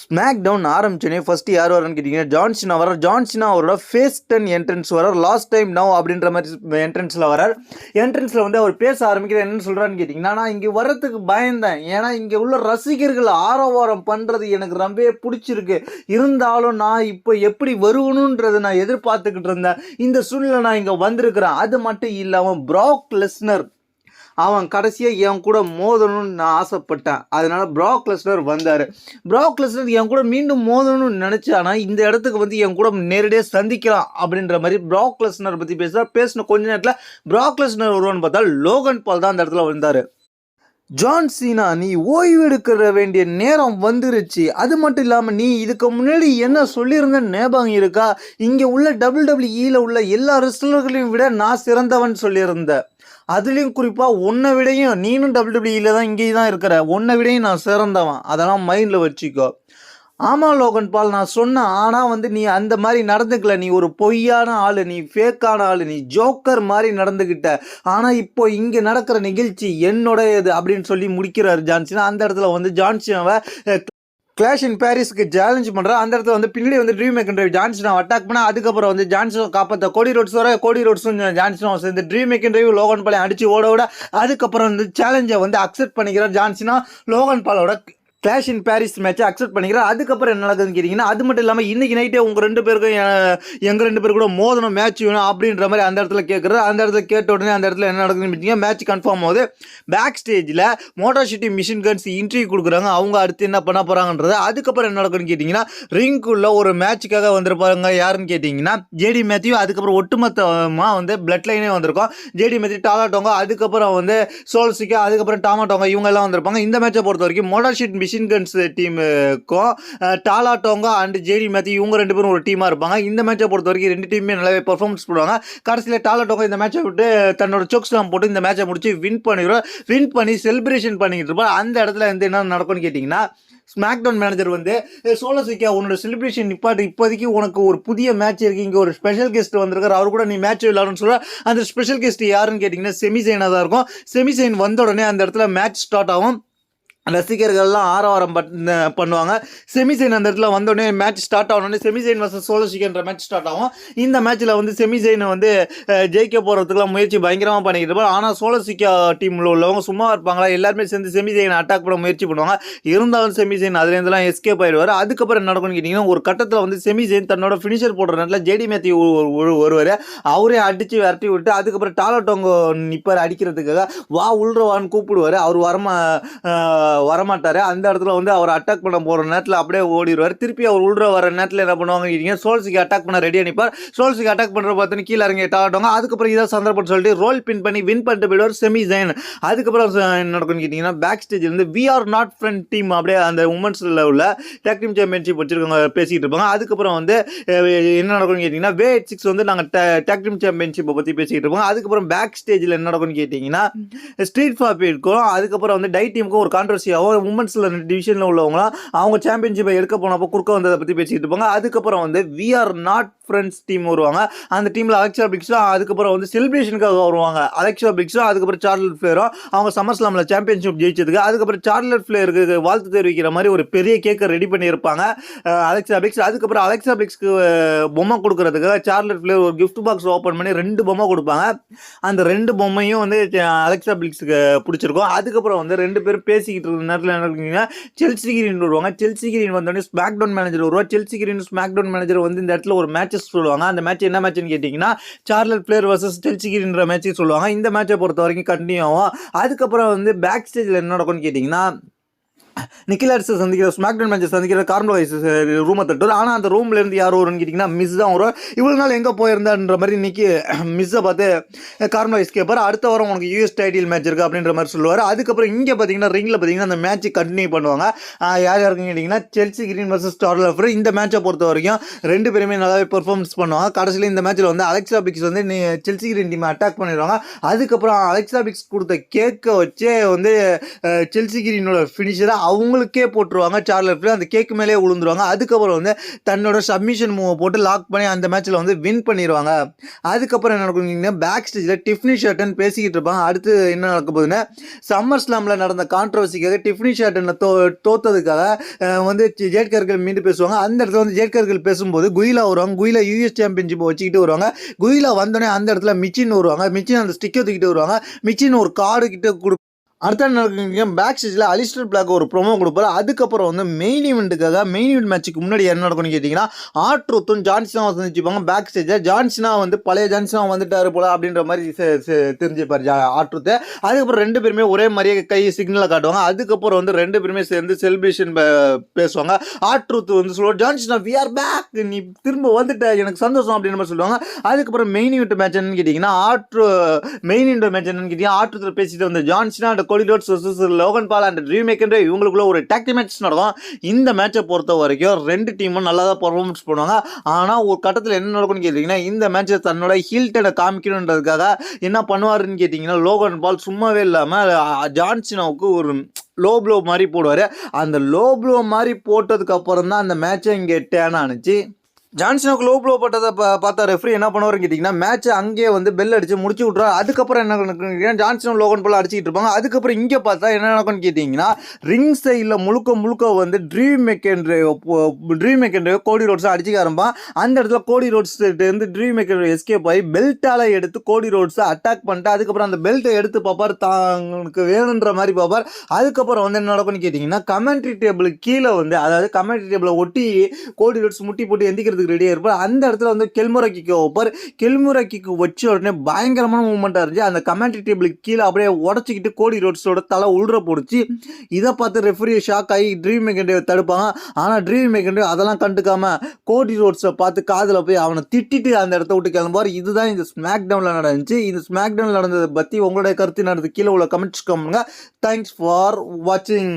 Smack down ஆரம்பிச்சோன்னே first யார் வரான்னு கேட்டிங்கன்னா ஜான்சினா வரார். ஜான்சினா அவரோட ஃபேஸ் 10 என்ட்ரன்ஸ் வரார். லாஸ்ட் டைம் நவ் அப்படின்ற மாதிரி என்ட்ரன்ஸில் வரார். என்ட்ரன்ஸில் வந்து அவர் பேச ஆரம்பிக்கிற என்னன்னு சொல்கிறான்னு கேட்டிங்கன்னா, நான் இங்கே வர்றதுக்கு பயந்தேன். ஏன்னா இங்கே உள்ள ரசிகர்கள் ஆரவாரம் பண்ணுறது எனக்கு ரொம்பவே பிடிச்சிருக்கு. இருந்தாலும் நான் இப்போ எப்படி வருவணுன்றதை நான் எதிர்பார்த்துக்கிட்டு இருந்தேன். இந்த சூழ்நிலை நான் இங்கே வந்திருக்கிறேன். அது மட்டும் இல்லாமல் ப்ராக் லெஸ்னர் அவன் கடைசியாக என் கூட மோதணும்னு நான் ஆசைப்பட்டேன். அதனால ப்ராக் லெஸ்னர் வந்தார். ப்ராக் லெஸ்னர் என் கூட மீண்டும் மோதணும்னு நினச்சானா இந்த இடத்துக்கு வந்து என் கூட நேரடியாக சந்திக்கலாம் அப்படின்ற மாதிரி ப்ராக் லெஸ்னர் பற்றி பேசின கொஞ்ச நேரத்தில் ப்ராக் லெஸ்னர் வருவான்னு பார்த்தா லோகன் பால் தான் அந்த இடத்துல வந்தார். ஜான் சீனா, நீ ஓய்வு எடுக்கிற வேண்டிய நேரம் வந்துருச்சு. அது மட்டும் இல்லாமல் நீ இதுக்கு முன்னாடி என்ன சொல்லியிருந்த ஞாபகம் இருக்கா? இங்கே உள்ள WWE உள்ள எல்லா ரெஸ்லர்களையும் விட நான் சிறந்தவன் சொல்லியிருந்தேன். அதுலேயும் குறிப்பாக உன்னை விடையும் நீனும் WWE தான் இங்கே தான் இருக்கிற, உன்னை விடையும் நான் சிறந்தவன். அதெல்லாம் மைண்டில் வச்சுக்கோ. ஆமாம் லோகன் பால், நான் சொன்னேன். ஆனால் வந்து நீ அந்த மாதிரி நடந்துக்கல. நீ ஒரு பொய்யான ஆள், நீ ஃபேக்கான ஆள், நீ ஜோக்கர் மாதிரி நடந்துக்கிட்ட. ஆனால் இப்போ இங்கே நடக்கிற நிகழ்ச்சி என்னோடையது அப்படின்னு சொல்லி முடிக்கிறார் ஜான்சினா. அந்த இடத்துல வந்து ஜான்சினாவை கிளாஷ் இன் பாரிஸ்க்கு சேலஞ்ச் பண்ணுறா. அந்த இடத்துல வந்து பின்னாடி வந்து ட்ரீம் மேக்கன் டிரைவ் ஜான்சனை அட்டாக் பண்ணால் அதுக்கப்புறம் வந்து ஜான்சனை காப்பாற்ற கோடி ரோட்ஸ் வர, கோடி ரோட்ஸும் ஜான்சனும் சேர்ந்து ட்ரீம் மேக்கன் டிரைவ் லோகன் பாலை அடித்து ஓட விட அதுக்கப்புறம் வந்து சேலஞ்சை வந்து அக்செப்ட் பண்ணிக்கிறார் ஜான்சனா. லோகன் பாலோட கிளாஷ் இன் பாரிஸ் மேட்சை அக்செப்ட் பண்ணிக்கிறேன். அதுக்கப்புறம் என்ன நடக்குதுன்னு கேட்டிங்கன்னா, அது மட்டும் இல்லாமல் இன்றைக்கி நைட்டே உங்கள் ரெண்டு பேருக்கும் எங்கள் ரெண்டு பேர் கூட மோதணும், மேட்ச் வேணும் அப்படின்ற மாதிரி அந்த இடத்துல கேட்குறது. அந்த இடத்துல கேட்ட உடனே அந்த இடத்துல என்ன நடக்குதுன்னு பார்த்தீங்கன்னா, மேட்ச் கன்ஃபார்ம் ஆகுது. பேக் ஸ்டேஜில் Motor City machine Guns interview கொடுக்குறாங்க. அவங்க அடுத்து என்ன பண்ண போகிறாங்கன்றது. அதுக்கப்புறம் என்ன நடக்குதுன்னு கேட்டிங்கன்னா, ரிங்குள்ள ஒரு மேட்சுக்காக வந்திருப்பாங்க. யாருன்னு கேட்டிங்கன்னா ஜேடி மேத்யூ. அதுக்கப்புறம் ஒட்டுமொத்தமாக வந்து பிளட் லைனே வந்திருக்கும். ஜேடி மேத்யூ, டாலா டோங்கா, அதுக்கப்புறம் வந்து சோல்சிக்கா, அதுக்கப்புறம் டாமா டோங்கா, இவங்க எல்லாம் வந்திருப்பாங்க. இந்த மேட்சை பொறுத்த வரைக்கும் மோட்டார் சிட்டி மிஷின் கன்ஸ் டீமுக்கும் டாலா டோங்கா அண்ட் ஜேடி மேத்யூ இவங்க ரெண்டு பேரும் ஒரு டீமாக இருப்பாங்க. இந்த மேட்சை பொறுத்த வரைக்கும் ரெண்டு டீமுமே நல்லாவே பெர்ஃபார்மன்ஸ் பண்ணுவாங்க. கடைசியில் டாலா டோங்கா இந்த மேட்சை விட்டு தன்னோட சோக்ஸ்லாம் போட்டு இந்த மேட்சை முடிச்சு வின் பண்ணி செலிப்ரேஷன் பண்ணிக்கிட்டு இருப்பார். அந்த இடத்துல வந்து என்ன நடக்கும்னு கேட்டிங்கன்னா, ஸ்மாக்டவுன் மேனேஜர் வந்து சோலோ சிக்கா உன்னோட செலிப்ரேஷன் நிப்பாட்டு, இப்போதைக்கு உனக்கு ஒரு புதிய மேட்ச் இருக்குது, இங்கே ஒரு ஸ்பெஷல் கெஸ்ட் வந்திருக்காரு, அவர் கூட நீ மேட்ச் விளையாடணும்னு சொல்ல. அந்த ஸ்பெஷல் கெஸ்ட் யாருன்னு கேட்டிங்கன்னா செமிசைனாக தான் இருக்கும். செமிசைன் வந்த உடனே அந்த இடத்துல மேட்ச் ஸ்டார்ட் ஆகும். ரசிகர்கள்லாம் ஆரவாரம் பண்ணுவாங்க. செமிசைன் அந்த இடத்துல வந்தோடனே மேட்ச் ஸ்டார்ட் ஆகணுன்னே செமிசைன் வர்சஸ் சோலோ சிக்கன்ற மேட்ச் ஸ்டார்ட் ஆகும். இந்த மேட்ச்சில் வந்து செமிசைனை வந்து ஜெயிக்க போகிறதுக்குலாம் முயற்சி பயங்கரமாக பண்ணிக்கிட்டு இருப்பாங்க. ஆனால் சோலோ சிக்கா டீமில் உள்ளவங்க சும்மா இருப்பாங்களா, எல்லாருமே சேர்ந்து செமிசைனை அட்டாக் பண்ண முயற்சி பண்ணுவாங்க. இருந்தாலும் செமிசைன் அதுலேருந்துலாம் எஸ்கேப் ஆயிடுவார். அதுக்கப்புறம் என்ன நடக்கும்னு கேட்டிங்கன்னா, ஒரு கட்டத்தில் வந்து செமிசைன் தன்னோட ஃபினிஷர் போடுற நேரத்தில் ஜேடி மேத்யூ ஒருவர் அவரே அடித்து விரட்டி விட்டு அதுக்கப்புறம் டாலா டோங்கோ நிப்பார் அடிக்கிறதுக்காக, வா உள்றவான்னு கூப்பிடுவார். அவர் வரமாட்டார். அந்த இடத்துல வந்து அவர் அட்டாக் பண்ண போகிற நேரத்தில் அப்படியே ஓடிடுவார். திருப்பி அவர் உள்ள வர நேரத்தில் என்ன பண்ணுவாங்க கேட்டிங்க, சோல்சிக்கு அட்டாக் பண்ண ரெடியாக நிற்பார். சோல்சிக்கு அட்டாக் பண்ணுற பார்த்தோன்னு கீழே இறங்கி டாட்டாங்க. அதுக்கப்புறம் இதை சந்தர்ப்பம் சொல்லிட்டு ரோல் பின் பண்ணி வின் பண்ணிட்டு போயிடுவார் செமிசைன். அதுக்கப்புறம் என்ன நடக்கும்னு கேட்டிங்கன்னா, பேக் ஸ்டேஜில் இருந்து we are not friend team அப்படியே அந்த உமன்ஸில் உள்ள டேக் டீம் சாம்பியன்ஷிப் வச்சுருக்கவங்க பேசிகிட்டு இருப்பாங்க. அதுக்கப்புறம் வந்து என்ன நடக்கும்னு கேட்டிங்கன்னா, V86 வந்து நாங்கள் டேக் டீம் சாம்பியன்ஷிப்பை பற்றி பேசிக்கிட்டு இருப்போம். அதுக்கப்புறம் பேக் ஸ்டேஜில் என்ன நடக்கும்னு கேட்டிங்கன்னா, ஸ்ட்ரீட் ஃபார்பிக்கும் அதுக்கப்புறம் வந்து டை டீமுக்கும் ஒரு கான்ட்ரவர்சி உமன்ஸில் டிவிஷனில் உள்ளவங்களாம் அவங்க சாம்பியன்ஷிப்பை எடுக்க போனப்போ குறுக்க வந்ததை பற்றி பேசிக்கிட்டு இருப்பாங்க. அதுக்கப்புறம் வந்து we are not friends team வருவாங்க. அந்த டீமில் அலெக்சா பிளிக்ஸும் அதுக்கப்புறம் வந்து செலிப்ரேஷனுக்காக வருவாங்க. அலெக்சா பிளிக்ஸும் அதுக்கப்புறம் சார்லட் ஃப்ளேரும் அவங்க சம்மர்ஸ்லாமில் சாம்பியன்ஷிப் ஜெயிச்சதுக்கு அதுக்கப்புறம் சார்லட் ஃப்ளேருக்கு வாழ்த்து தெரிவிக்கிற மாதிரி ஒரு பெரிய கேக்கை ரெடி பண்ணியிருப்பாங்க அலெக்சா பிளிக்ஸ். அதுக்கப்புறம் அலெக்சா பிளிக்ஸ்க்கு பொம்மை கொடுக்கறதுக்காக சார்லட் ஃப்ளேர் ஒரு கிஃப்ட் பாக்ஸ் ஓப்பன் பண்ணி 2 பொம்மை கொடுப்பாங்க. அந்த 2 பொம்மையும் வந்து அலெக்சா பிளிக்ஸுக்கு பிடிச்சிருக்கும். அதுக்கப்புறம் வந்து 2 பேரும் பேசிக்கிட்டு இருந்த நேரத்தில் என்ன இருக்குங்கன்னா, செல்சி கிரீன் வருவாங்க. செல்சி கிரீன் வந்தோடனே ஸ்மாக்டவுன் மேனேஜர் வருவார். செல்சி கிரீன் ஸ்மாக்டவுன் மேனேஜர் வந்து இந்த இடத்துல ஒரு மேட்சஸ் சொல்லுவாங்க. அந்த மேட்ச் என்ன மேட்ச்னு கேட்டிங்கன்னா, சார்லட் ஃப்ளேர் வர்சஸ் செல்சி கிரீன்ற மேட்ச் சொல்லுவாங்க. இந்த மேட்சை பொறுத்த வரைக்கும் கண்டினியூ ஆகும். அதுக்கப்புறம் வந்து பேக் ஸ்டேஜில் என்ன நடக்கும்னு கேட்டிங்கன்னா, நிக்கிலாட்ஸை சந்திக்கிற ஸ்மாக்டவுன் மேட்சை சந்திக்கிற கார்மலைஸ் ரூமை தட்டுவார். ஆனால் அந்த ரூம்லேருந்து யார் வரும்னு கேட்டிங்கன்னா மிஸ் தான் வரும். இவ்வளோ நாள் எங்கே போயிருந்தான்ற மாதிரி இன்னைக்கு மிஸ்ஸை பார்த்து கார்மலைஸ் கேட்பார். அடுத்த வாரம் உனக்கு யூஎஸ் டைட்டில் மேட்ச் இருக்குது அப்படின்ற மாதிரி சொல்லுவார். அதுக்கப்புறம் இங்கே பார்த்தீங்கன்னா ரிங்கில் பார்த்தீங்கன்னா அந்த மேட்ச் கண்டினியூ பண்ணுவாங்க. யார் யாருக்குன்னு கேட்டிங்கன்னா செல்சி கிரீன் வர்சஸ் டார்லட் ஃப்ளேர். இந்த மேட்சை பொறுத்த வரைக்கும் 2 பேருமே நல்லாவே பெர்ஃபார்மன்ஸ் பண்ணுவாங்க. கடைசியில் இந்த மேட்ச்சில் வந்து அலெக்சா பிளிக்ஸ் வந்து செல்சி கிரீன் டீமை அட்டாக் பண்ணிடுவாங்க. அதுக்கப்புறம் அலெக்சா பிளிக்ஸ் கொடுத்த கேக்கை வச்சே வந்து செல்சி கிரீனோட ஃபினிஷரை அவங்களுக்கே போட்டுருவாங்க சார்லட் ஃப்ளேர், அந்த கேக் மேலேயே விழுந்துருவாங்க. அதுக்கப்புறம் வந்து தன்னோட சப்மிஷன் மூவை போட்டு லாக் பண்ணி அந்த மேட்ச்சில் வந்து வின் பண்ணிடுவாங்க. அதுக்கப்புறம் என்ன நடக்குங்கன்னா பேக் ஸ்டேஜில் டிஃப்னி ஷர்டன் பேசிக்கிட்டு இருப்பாங்க. அடுத்து என்ன நடக்க போகுதுன்னா சம்மர் ஸ்லாமில் நடந்த கான்ட்ரவர்சிக்காக டிஃப்னி ஷர்டனை தோத்ததுக்காக வந்து ஜேட் கர்கில் மீண்டு பேசுவாங்க. அந்த இடத்துல வந்து ஜேட் கர்கில் பேசும்போது குயிலா வருவாங்க. குயிலா யூஎஸ் சாம்பியன்ஷிப் வச்சுக்கிட்டு வருவாங்க. குயிலா வந்தோடனே அந்த இடத்துல மிச்சின் வருவாங்க. மிச்சின் அந்த ஸ்டிக்கை தூக்கிட்டு வருவாங்க. மிச்சின் ஒரு கார்டு கிட்ட அடுத்த நடக்குங்க பேக் ஸ்டேஜில் அலிஸ்டர் பிளாக் ஒரு ப்ரோமோ கொடுப்பாரு. அதுக்கப்புறம் வந்து மெயின் ஈவெண்ட் மேட்ச்சுக்கு முன்னாடி என்ன நடக்கும்னு கேட்டிங்கன்னா ஆர்ட்ரூத்தும் ஜான்சினாவை சந்திச்சுப்பாங்க பேக் ஸ்டேஜில். ஜான்சினா வந்து பழைய ஜான்சினா வந்துட்டாரு போல அப்படின்ற மாதிரி தெரிஞ்சுப்பார் ஆர்ட்ரூத்து. அதுக்கப்புறம் ரெண்டு பேருமே ஒரே மாதிரியே கை சிக்னலை காட்டுவாங்க. அதுக்கப்புறம் வந்து ரெண்டு பேருமே சேர்ந்து செலிப்ரேஷன் பேசுவாங்க. ஆர்ட்ரூத் வந்து சொல்லுவார், ஜான்சினா வி ஆர் பேக், நீ திரும்ப வந்துட்ட, எனக்கு சந்தோஷம் அப்படின்ற மாதிரி சொல்லுவாங்க. அதுக்கப்புறம் மெயின் ஈவெண்ட் மேட்ச் என்னன்னு கேட்டிங்கன்னா ஆர்ட்ரூத்தில் பேசிட்டு வந்து ஜான்சினா கோடி roads versus Logan ball and dream maker இவங்களுக்குள்ள ஒரு டாக் மேட்ச் நடக்கும். இந்த மேட்சை பொறுத்த வரைக்கும் ரெண்டு டீமும் நல்லா தான் பர்ஃபார்மன்ஸ் பண்ணுவாங்க. ஆனால் ஒரு கட்டத்தில் என்ன நடக்கும்னு கேட்டிங்கன்னா இந்த மேட்சை தன்னோட ஹீல்டனை காமிக்கணுன்றதுக்காக என்ன பண்ணுவாருன்னு கேட்டிங்கன்னா லோகன் பால் சும்மாவே இல்லாமல் ஜான்சினாவுக்கு ஒரு லோ ப்ளோ மாதிரி போடுவார். அந்த லோ ப்ளோ மாதிரி போட்டதுக்கு அப்புறம் தான் அந்த மேட்சை இங்கே டேன் ஆனிச்சு. ஜான்சனுக்கு லோ ப்ளோ பட்டதை பார்த்தா ரெஃப்ரி என்ன பண்ணுவாருன்னு கேட்டிங்கன்னா மேட்ச்சை அங்கேயே வந்து பெல் அடித்து முடிச்சு விட்ருவாரு. அதுக்கப்புறம் என்ன நடக்குன்னு ஜான்சனும் லோகன் பால் அடிச்சிட்டு இருப்பாங்க. அதுக்கப்புறம் இங்கே பார்த்தா என்ன நடக்கும்னு கேட்டிங்கன்னா ரிங் சைடில் முழுக்க வந்து ட்ரீம் மேக்கர் கோடி ரோட்ஸை அடிச்சுக்க ஆரம்பிப்பான். அந்த இடத்துல கோடி ரோட்ஸ்லேருந்து ட்ரீம் மேக்கர் எஸ்கேப் ஆகி பெல்ட்டால் எடுத்து கோடி ரோட்ஸை அட்டாக் பண்ணிட்டு அதுக்கப்புறம் அந்த பெல்ட்டை எடுத்து பார்ப்பார், தாங்களுக்கு வேணுன்ற மாதிரி பார்ப்பார். அதுக்கப்புறம் வந்து என்ன நடக்கும்னு கேட்டிங்கன்னா கமெண்ட்ரி டேபிளுக்கு கீழே வந்து அதாவது கமெண்ட்ரி டேபிளை ஒட்டி கோடி ரோட்ஸ் முட்டி போட்டு எந்திக்கிறது ரெடியாக இருப்பார். அந்த இடத்துல வந்து கெல்முரா கிக்கு வைப்பார். கெல்முரா கிக்கு வச்ச உடனே பயங்கரமான மூவ்மெண்ட்டாக இருந்துச்சு. அந்த கமெண்ட்ரி டேபிளுக்கு கீழே அப்படியே உடச்சிக்கிட்டு கோடி ரோட்ஸோட தலை உள்ற போடுச்சு. இதை பார்த்து ரெஃப்ரி ஷாக் ஆகி ட்ரீம் மேக்கண்டே தடுப்பாங்க. ஆனால் ட்ரீம் மேக்கண்டே அதெல்லாம் கண்டுக்காம கோடி ரோட்ஸை பார்த்து காதில் போய் அவனை திட்டிட்டு அந்த இடத்த விட்டு கிளம்புவார். இதுதான் இந்த ஸ்மாக் டவுனில் நடந்துச்சு. இந்த ஸ்மாக் டவுனில் நடந்ததை பற்றி உங்களுடைய கருத்து நடந்து கீழே உள்ள கமெண்ட்ஸ் பண்ணுங்க. தேங்க்ஸ் ஃபார் வாட்சிங்.